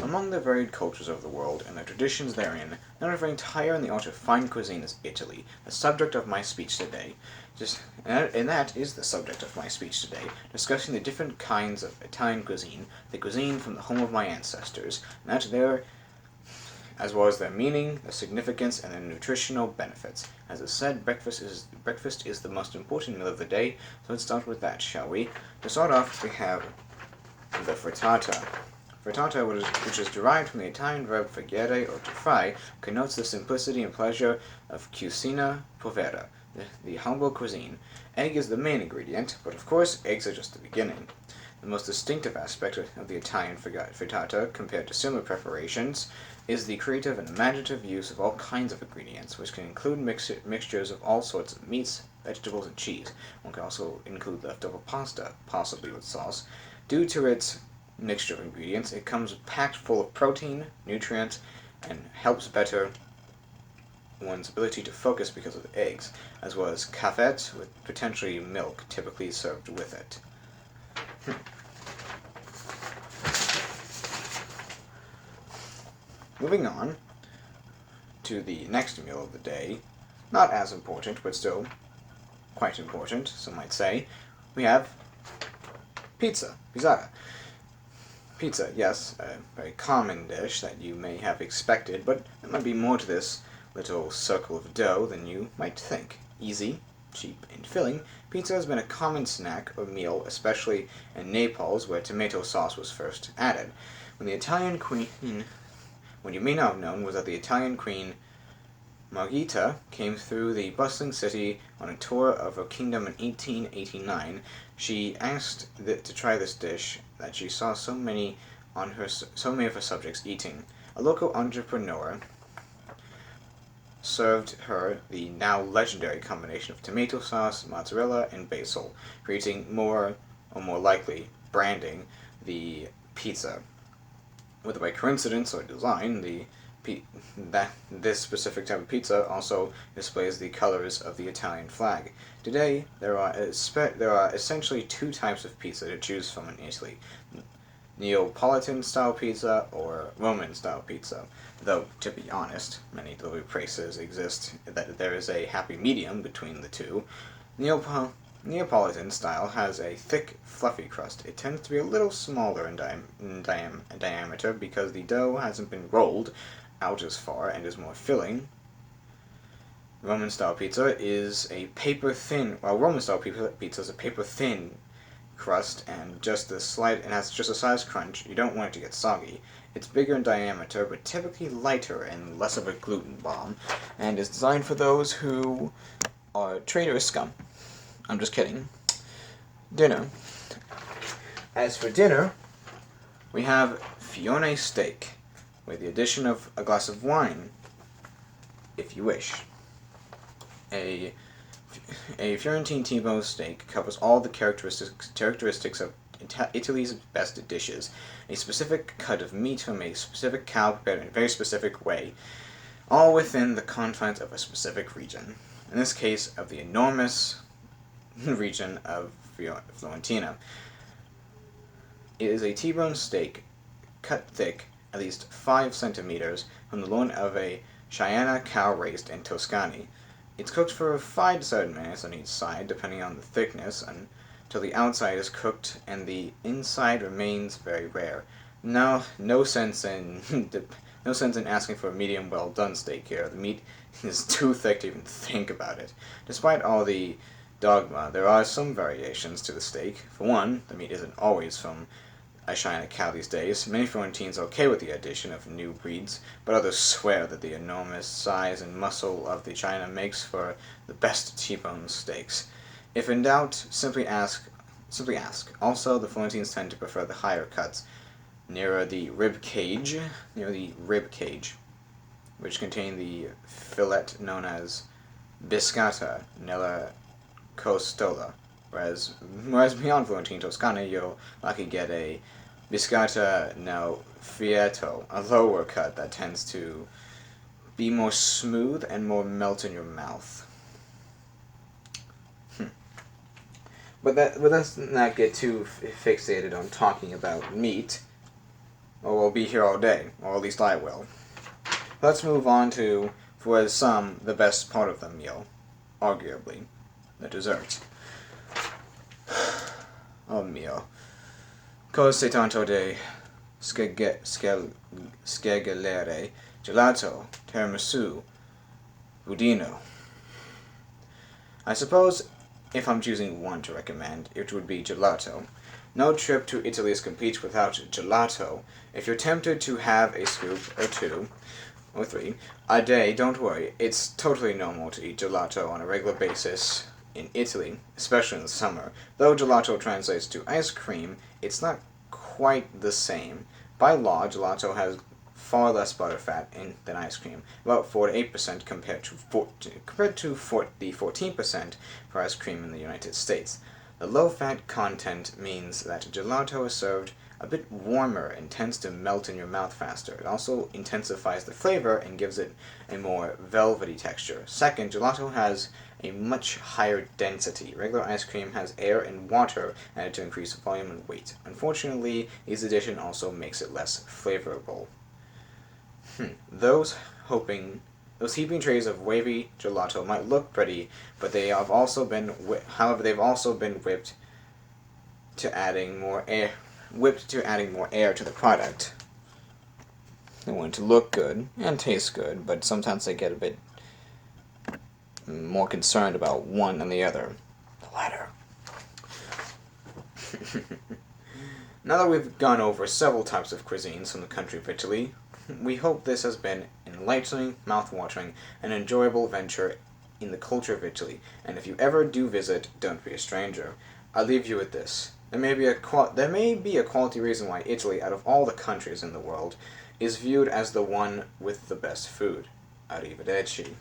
Among the varied cultures of the world and the traditions therein, none of entire in the art of fine cuisine is Italy, the subject of my speech today. And that is the subject of my speech today, discussing the different kinds of Italian cuisine, the cuisine from the home of my ancestors, and that their as well as their meaning, their significance, and their nutritional benefits. As is said, breakfast is the most important meal of the day, so let's start with that, shall we? To start off, we have the frittata. Frittata, which is derived from the Italian verb frigere or to fry, connotes the simplicity and pleasure of cucina povera, the humble cuisine. Egg is the main ingredient, but of course, eggs are just the beginning. The most distinctive aspect of the Italian frittata, compared to similar preparations, is the creative and imaginative use of all kinds of ingredients, which can include mixtures of all sorts of meats, vegetables, and cheese. One can also include leftover pasta, possibly with sauce. Due to its mixture of ingredients, it comes packed full of protein, nutrients, and helps better one's ability to focus because of the eggs, as well as cafet with potentially milk typically served with it. Moving on to the next meal of the day, not as important, but still quite important, some might say, we have pizza, pizzata. Pizza, yes, a very common dish that you may have expected, but there might be more to this little circle of dough than you might think. Easy, cheap, and filling, pizza has been a common snack or meal, especially in Naples, where tomato sauce was first added. When the Italian queen, what you may not have known was that the Italian queen Margherita came through the bustling city on a tour of her kingdom in 1889. She asked to try this dish that she saw so many of her subjects eating. A local entrepreneur served her the now legendary combination of tomato sauce, mozzarella, and basil, creating more likely branding the pizza. Whether by coincidence or design, this specific type of pizza also displays the colors of the Italian flag. Today, there are essentially two types of pizza to choose from in Italy: Neapolitan-style pizza or Roman-style pizza. Though, to be honest, many delivery places exist that there is a happy medium between the two. Neapolitan style has a thick, fluffy crust. It tends to be a little smaller in diameter because the dough hasn't been rolled out as far and is more filling. Roman style pizza is a paper thin. Roman style pizza is a paper thin crust and has just a size crunch. You don't want it to get soggy. It's bigger in diameter, but typically lighter and less of a gluten bomb, and is designed for those who are traitorous scum. I'm just kidding. Dinner. As for dinner, we have Fione steak, with the addition of a glass of wine, if you wish. A Fiorentine T-bone steak covers all the characteristics of Italy's best dishes. A specific cut of meat from a specific cow prepared in a very specific way, all within the confines of a specific region. In this case, of the enormous region of Fiorentina. It is a T-bone steak cut thick, at least 5 centimeters, from the loin of a Chiana cow raised in Tuscany. It's cooked for 5 to 7 minutes on each side, depending on the thickness, until the outside is cooked and the inside remains very rare. No sense in asking for a medium well done steak here. The meat is too thick to even think about it. Despite all the dogma, there are some variations to the steak. For one, the meat isn't always from a China cow these days. Many Florentines are okay with the addition of new breeds, but others swear that the enormous size and muscle of the China makes for the best T-bone steaks. If in doubt, simply ask. Also, the Florentines tend to prefer the higher cuts, near the rib cage, which contain the fillet known as biscatta nella costola. Whereas beyond Florentine Toscana, you'll likely get a biscatta nel fiato, a lower cut that tends to be more smooth and more melt in your mouth. But let's not get too fixated on talking about meat. or we'll be here all day, or at least I will. Let's move on to, for some, the best part of the meal, arguably, the dessert. A meal. Cose tanto de scegliere, gelato, tiramisu, budino. I suppose if I'm choosing one to recommend, it would be gelato. No trip to Italy is complete without gelato. If you're tempted to have a scoop or two or three a day, don't worry. It's totally normal to eat gelato on a regular basis in Italy, especially in the summer. Though gelato translates to ice cream, it's not quite the same. By law, gelato has far less butterfat than ice cream, about 4 to 8% compared to the 14% for ice cream in the United States. The low-fat content means that gelato is served a bit warmer and tends to melt in your mouth faster. It also intensifies the flavor and gives it a more velvety texture. Second, gelato has a much higher density. Regular ice cream has air and water added to increase volume and weight. Unfortunately, this addition also makes it less flavorful. Those heaping trays of wavy gelato might look pretty, but they've also been whipped to adding more air to the product. They want it to look good and taste good, but sometimes they get a bit more concerned about one than the other. The latter. Now that we've gone over several types of cuisines from the country of Italy, we hope this has been enlightening, mouth-watering, and enjoyable venture in the culture of Italy, and if you ever do visit, don't be a stranger. I'll leave you with this. There may be a quality reason why Italy, out of all the countries in the world, is viewed as the one with the best food. Arrivederci.